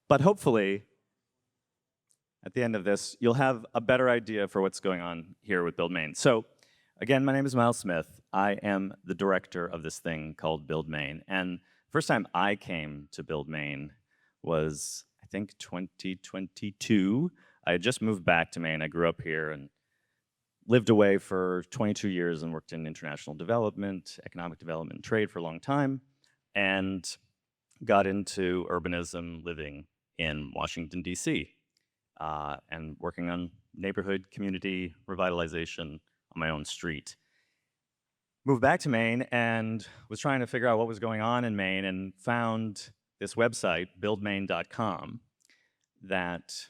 But hopefully, at the end of this, you'll have a better idea for what's going on here with Build Maine. So, again, my name is Myles Smith. I am the director of this thing called Build Maine. And first time I came to Build Maine was, I think, 2022. I had just moved back to Maine. I grew up here and lived away for 22 years and worked in international development, economic development, and trade for a long time, and got into urbanism living in Washington, D.C., and working on neighborhood community revitalization on my own street. Moved back to Maine and was trying to figure out what was going on in Maine and found this website, buildmaine.com, that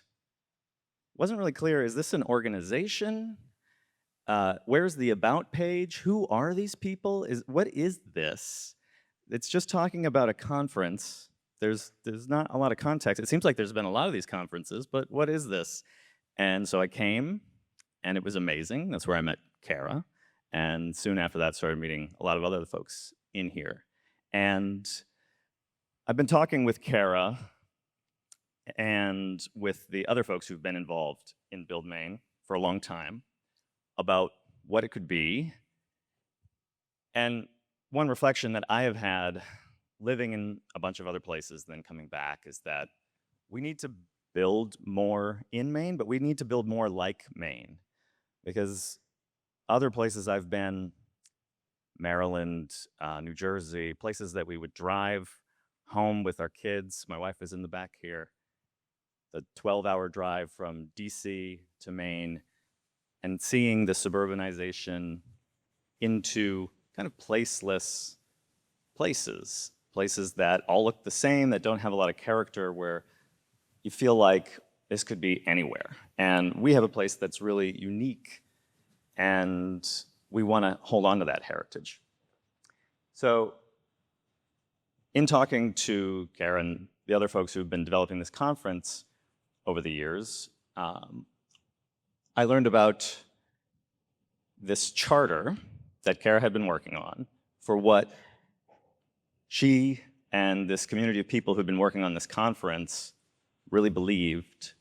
wasn't really clear. Is this an organization? Where's the about page? Who are these people? What is this? It's just talking about a conference. There's not a lot of context. It seems like there's been a lot of these conferences, but what is this? And so I came, and it was amazing. That's where I met Kara. And soon after that, started meeting a lot of other folks in here. And I've been talking with Kara and with the other folks who've been involved in Build Maine for a long time about what it could be. And one reflection that I have had living in a bunch of other places then coming back is that we need to build more in Maine, but we need to build more like Maine. Because other places I've been, Maryland, New Jersey, places that we would drive home with our kids. My wife is in the back here. The 12-hour drive from DC to Maine, and seeing the suburbanization into kind of placeless places that all look the same, that don't have a lot of character, where you feel like this could be anywhere. And we have a place that's really unique, and we want to hold on to that heritage. So in talking to Karen, the other folks who've been developing this conference over the years, I learned about this charter that Kara had been working on for what she and this community of people who've been working on this conference really believed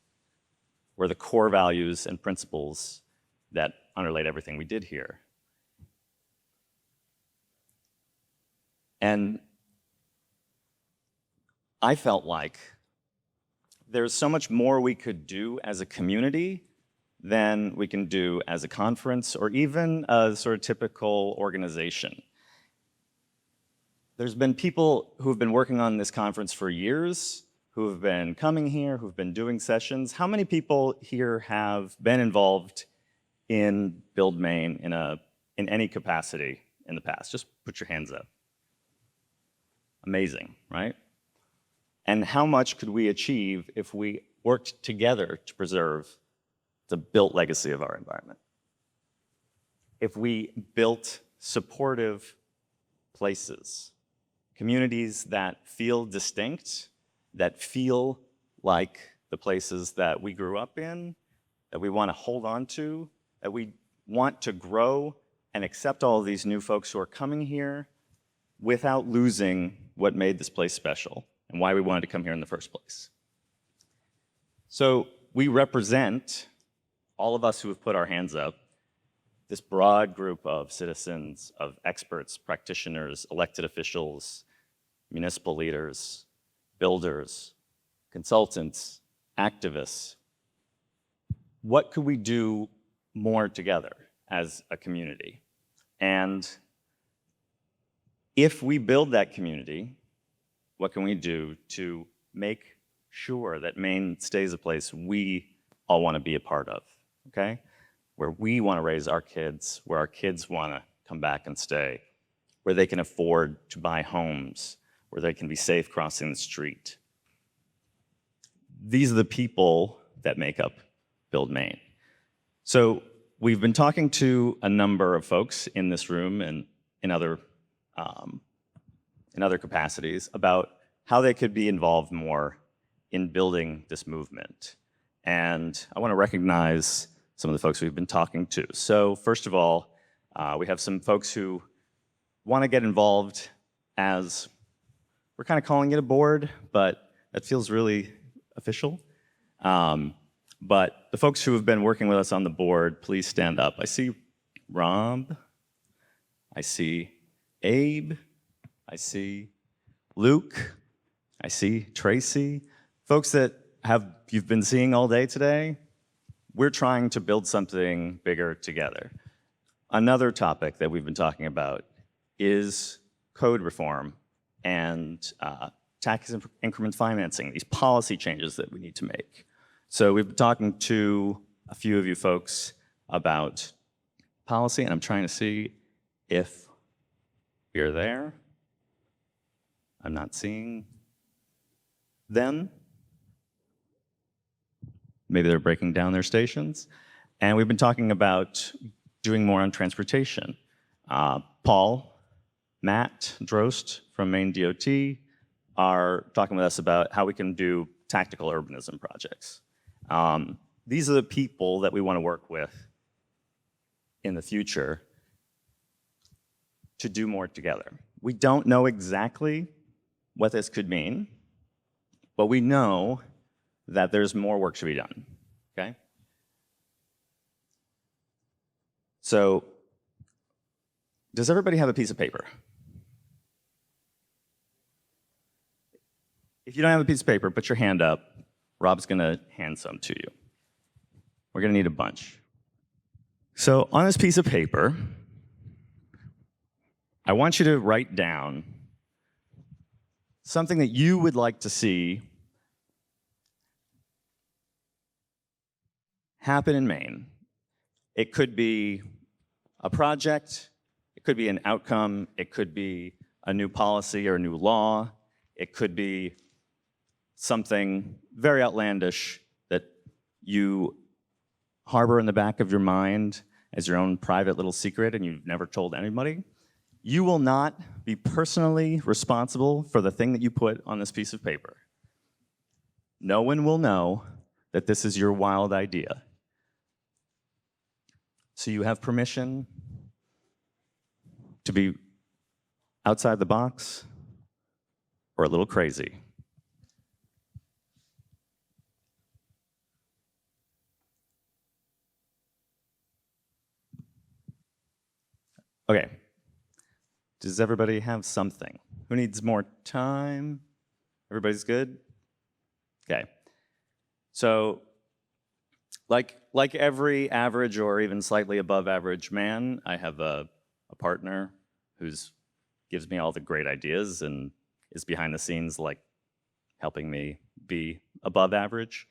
were the core values and principles that underlaid everything we did here. And I felt like there's so much more we could do as a community than we can do as a conference or even a sort of typical organization. There's been people who've been working on this conference for years, who have been coming here, who've been doing sessions. How many people here have been involved in Build Maine in any capacity in the past? Just put your hands up. Amazing, right? And how much could we achieve if we worked together to preserve the built legacy of our environment? If we built supportive places, communities that feel distinct, that feel like the places that we grew up in, that we want to hold on to, that we want to grow and accept all of these new folks who are coming here without losing what made this place special and why we wanted to come here in the first place. So we represent, all of us who have put our hands up, this broad group of citizens, of experts, practitioners, elected officials, municipal leaders, builders, consultants, activists. What could we do more together as a community? And if we build that community, what can we do to make sure that Maine stays a place we all want to be a part of, okay? Where we want to raise our kids, where our kids want to come back and stay, where they can afford to buy homes, where they can be safe crossing the street. These are the people that make up Build Maine. So we've been talking to a number of folks in this room and in other capacities about how they could be involved more in building this movement. And I want to recognize some of the folks we've been talking to. So first of all, we have some folks who want to get involved as, we're kind of calling it a board, but that feels really official. But the folks who have been working with us on the board, please stand up. I see Rob. I see Abe. I see Luke. I see Tracy. Folks that you've been seeing all day today, we're trying to build something bigger together. Another topic that we've been talking about is code reform and tax increment financing, these policy changes that we need to make. So we've been talking to a few of you folks about policy, and I'm trying to see if you're there. I'm not seeing them. Maybe they're breaking down their stations. And we've been talking about doing more on transportation. Paul, Matt Drost from Maine DOT are talking with us about how we can do tactical urbanism projects. These are the people that we want to work with in the future to do more together. We don't know exactly what this could mean, but we know that there's more work to be done, okay? So, does everybody have a piece of paper? If you don't have a piece of paper, put your hand up. Rob's gonna hand some to you. We're gonna need a bunch. So on this piece of paper, I want you to write down something that you would like to see happen in Maine. It could be a project, it could be an outcome, it could be a new policy or a new law, it could be something very outlandish that you harbor in the back of your mind as your own private little secret and you've never told anybody. You will not be personally responsible for the thing that you put on this piece of paper. No one will know that this is your wild idea. So you have permission to be outside the box or a little crazy. Okay. Does everybody have something? Who needs more time? Everybody's good? Okay. So, like every average or even slightly above average man, I have a partner who gives me all the great ideas and is behind the scenes, like helping me be above average.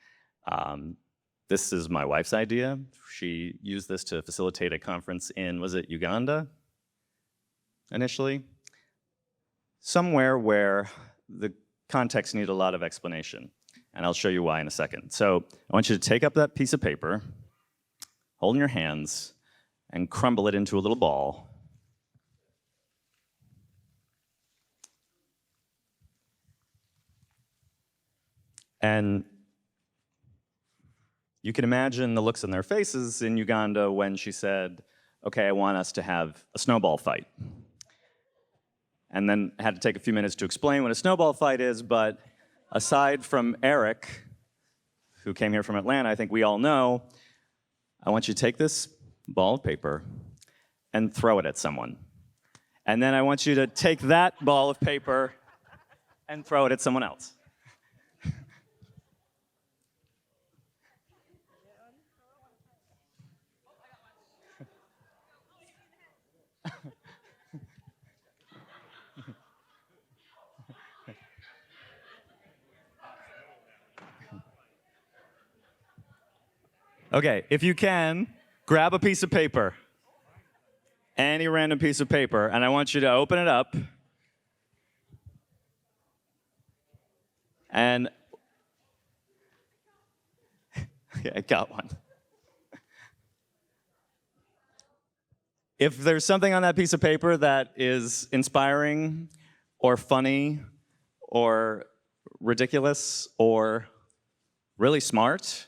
This is my wife's idea. She used this to facilitate a conference in, was it Uganda? Initially, somewhere where the context needed a lot of explanation, and I'll show you why in a second. So I want you to take up that piece of paper, hold in your hands, and crumble it into a little ball. And you can imagine the looks on their faces in Uganda when she said, okay, I want us to have a snowball fight. And then I had to take a few minutes to explain what a snowball fight is, but aside from Eric, who came here from Atlanta, I think we all know, I want you to take this ball of paper and throw it at someone. And then I want you to take that ball of paper and throw it at someone else. Okay, if you can, grab a piece of paper, any random piece of paper, and I want you to open it up. And, okay, I got one. If there's something on that piece of paper that is inspiring or funny or ridiculous or really smart,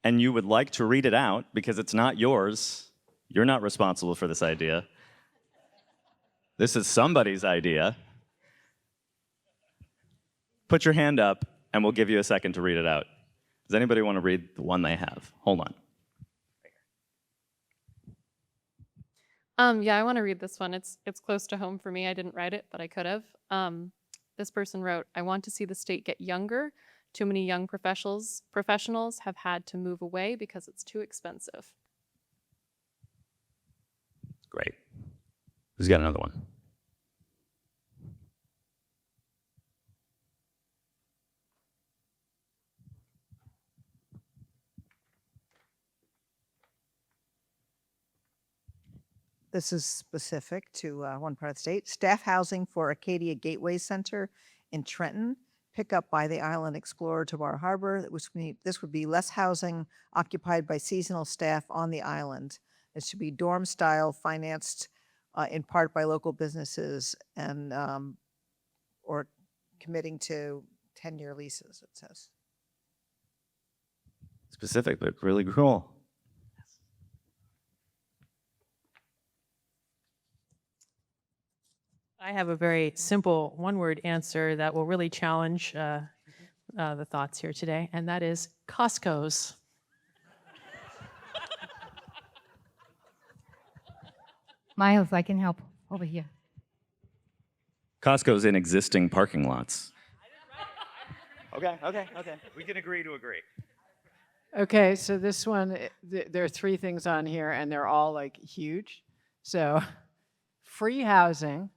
and you would like to read it out because it's not yours, you're not responsible for this idea. This is somebody's idea. Put your hand up and we'll give you a second to read it out. Does anybody want to read the one they have? Hold on. Yeah, I want to read this one. It's close to home for me. I didn't write it, but I could have. This person wrote, "I want to see the state get younger. Too many young professionals have had to move away because it's too expensive." Great. Who's got another one? This is specific to one part of the state. Staff housing for Acadia Gateway Center in Trenton, pick up by the Island Explorer to Bar Harbor. This would be less housing occupied by seasonal staff on the island. It should be dorm style, financed in part by local businesses and or committing to 10-year leases, it says. Specific, but really cool. I have a very simple one-word answer that will really challenge the thoughts here today, and that is Costco's. Myles, I can help over here. Costco's in existing parking lots. Okay. We can agree to agree. Okay, so this one, there are three things on here, and they're all like huge. So, free housing,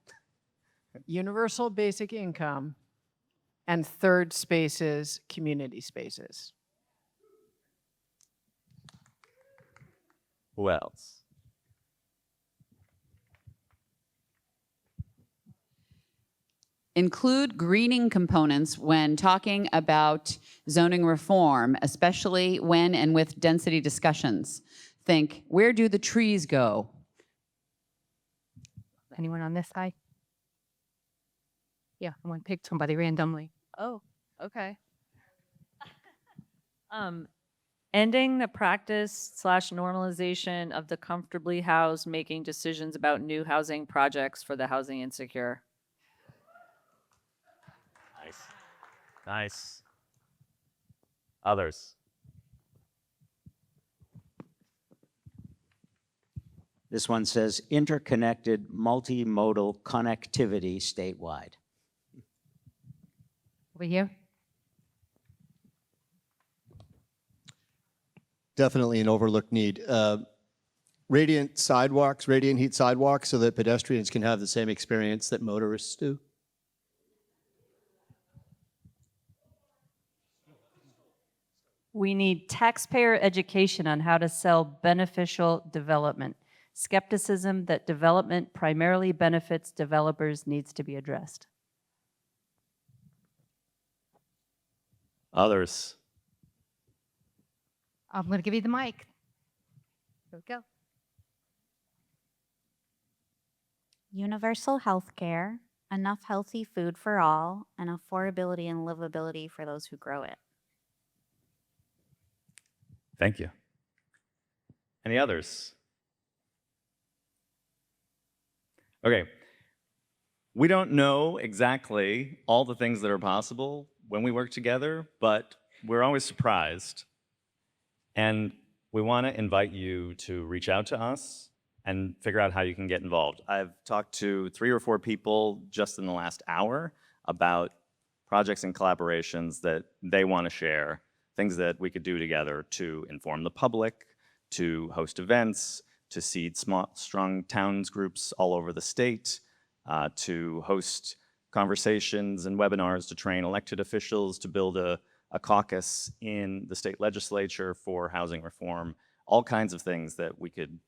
universal basic income, and third spaces, community spaces. Who else? Include greening components when talking about zoning reform, especially when and with density discussions. Think, where do the trees go? Anyone on this side? Yeah, I want to pick somebody randomly. Oh, okay. Ending the practice/normalization of the comfortably housed making decisions about new housing projects for the housing insecure. Nice. Others? This one says interconnected multimodal connectivity statewide. Over here? Definitely an overlooked need. Radiant sidewalks, radiant heat sidewalks, so that pedestrians can have the same experience that motorists do. We need taxpayer education on how to sell beneficial development. Skepticism that development primarily benefits developers needs to be addressed. Others? I'm going to give you the mic. Here we go. Universal health care, enough healthy food for all, and affordability and livability for those who grow it. Thank you. Any others? Okay. We don't know exactly all the things that are possible when we work together, but we're always surprised. And we want to invite you to reach out to us and figure out how you can get involved. I've talked to 3 or 4 people just in the last hour about projects and collaborations that they want to share, things that we could do together to inform the public, to host events, to seed strong towns groups all over the state, to host conversations and webinars to train elected officials to build a caucus in the state legislature for housing reform, all kinds of things that we could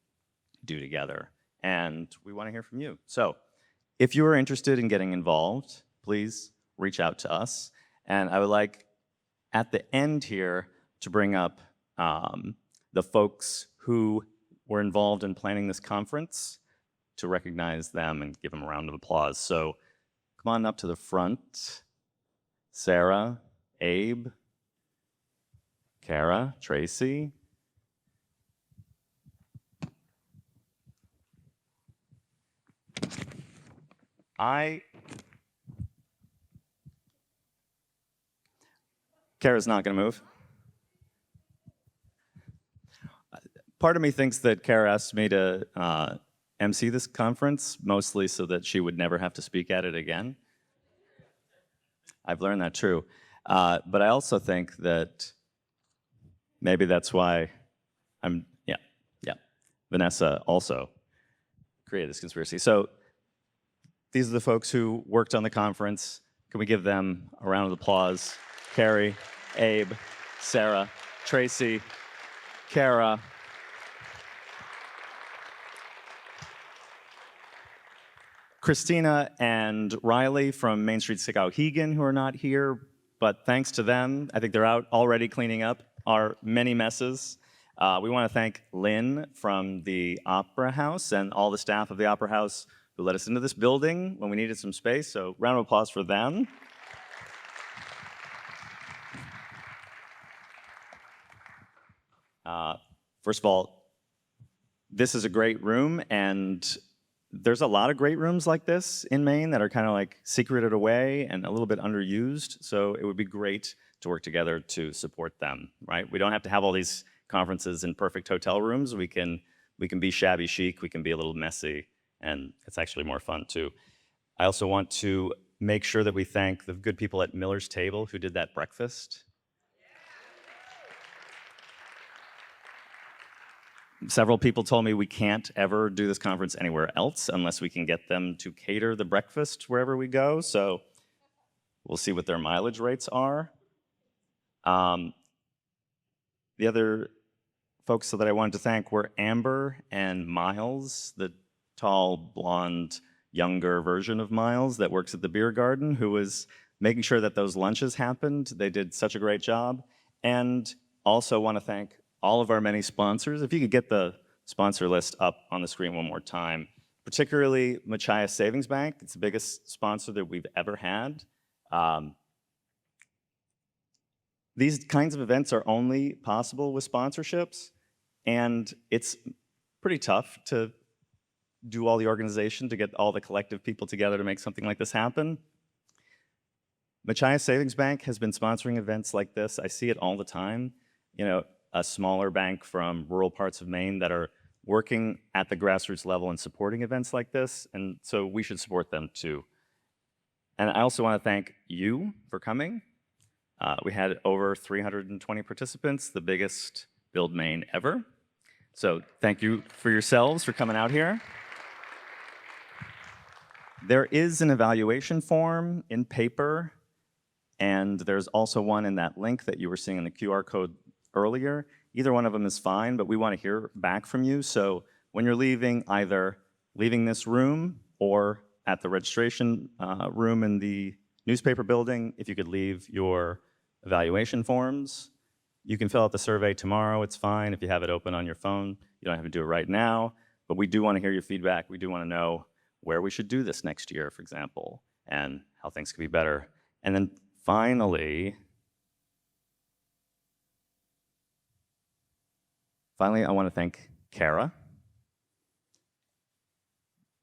do together. And we want to hear from you. So if you are interested in getting involved, please reach out to us. And I would like at the end here to bring up the folks who were involved in planning this conference, to recognize them and give them a round of applause. So come on up to the front. Sarah, Abe, Kara, Tracy. Kara's not going to move. Part of me thinks that Kara asked me to MC this conference, mostly so that she would never have to speak at it again. I've learned that true. But I also think that maybe that's why yeah. Vanessa also created this conspiracy. So these are the folks who worked on the conference. Can we give them a round of applause? Carrie, Abe, Sarah, Tracy, Kara. Christina and Riley from Main Street Skowhegan, who are not here, but thanks to them, I think they're out already cleaning up our many messes. We want to thank Lynn from the Opera House and all the staff of the Opera House who let us into this building when we needed some space, so round of applause for them. First of all, this is a great room, and there's a lot of great rooms like this in Maine that are kind of like secreted away and a little bit underused, so it would be great to work together to support them, right? We don't have to have all these conferences in perfect hotel rooms. We can be shabby chic, we can be a little messy, and it's actually more fun too. I also want to make sure that we thank the good people at Miller's Table who did that breakfast. Several people told me we can't ever do this conference anywhere else unless we can get them to cater the breakfast wherever we go, so we'll see what their mileage rates are. The other folks that I wanted to thank were Amber and Myles, the tall, blonde, younger version of Myles that works at the beer garden, who was making sure that those lunches happened. They did such a great job. And also want to thank all of our many sponsors. If you could get the sponsor list up on the screen one more time, particularly Machias Savings Bank. It's the biggest sponsor that we've ever had. These kinds of events are only possible with sponsorships, and it's pretty tough to do all the organization to get all the collective people together to make something like this happen. Machias Savings Bank has been sponsoring events like this. I see it all the time. You know, a smaller bank from rural parts of Maine that are working at the grassroots level and supporting events like this, and so we should support them too. And I also want to thank you for coming. We had over 320 participants, the biggest Build Maine ever. So thank you for yourselves for coming out here. There is an evaluation form in paper, and there's also one in that link that you were seeing in the QR code earlier. Either one of them is fine, but we want to hear back from you. So when you're leaving, either leaving this room or at the registration room in the newspaper building, if you could leave your evaluation forms. You can fill out the survey tomorrow, it's fine. If you have it open on your phone, you don't have to do it right now, but we do want to hear your feedback. We do want to know where we should do this next year, for example, and how things could be better. And then finally, I want to thank Kara.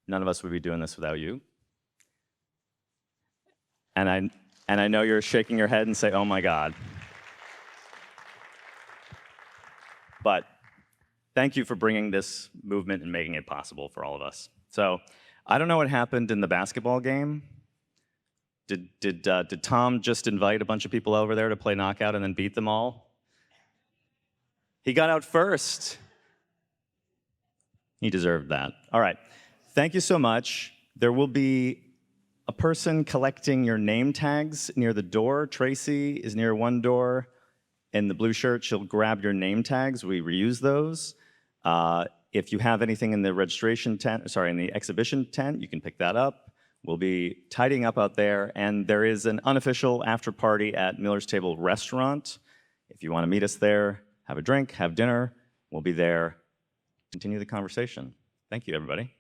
None of us would be doing this without you. And I know you're shaking your head and say, oh my God. But thank you for bringing this movement and making it possible for all of us. So I don't know what happened in the basketball game. Did Tom just invite a bunch of people over there to play knockout and then beat them all? He got out first. He deserved that. All right. Thank you so much. There will be a person collecting your name tags near the door. Tracy is near one door. In the blue shirt, she'll grab your name tags. We reuse those. If you have anything in the registration tent, in the exhibition tent, you can pick that up. We'll be tidying up out there, and there is an unofficial after party at Miller's Table Restaurant. If you want to meet us there, have a drink, have dinner, we'll be there. Continue the conversation. Thank you, everybody.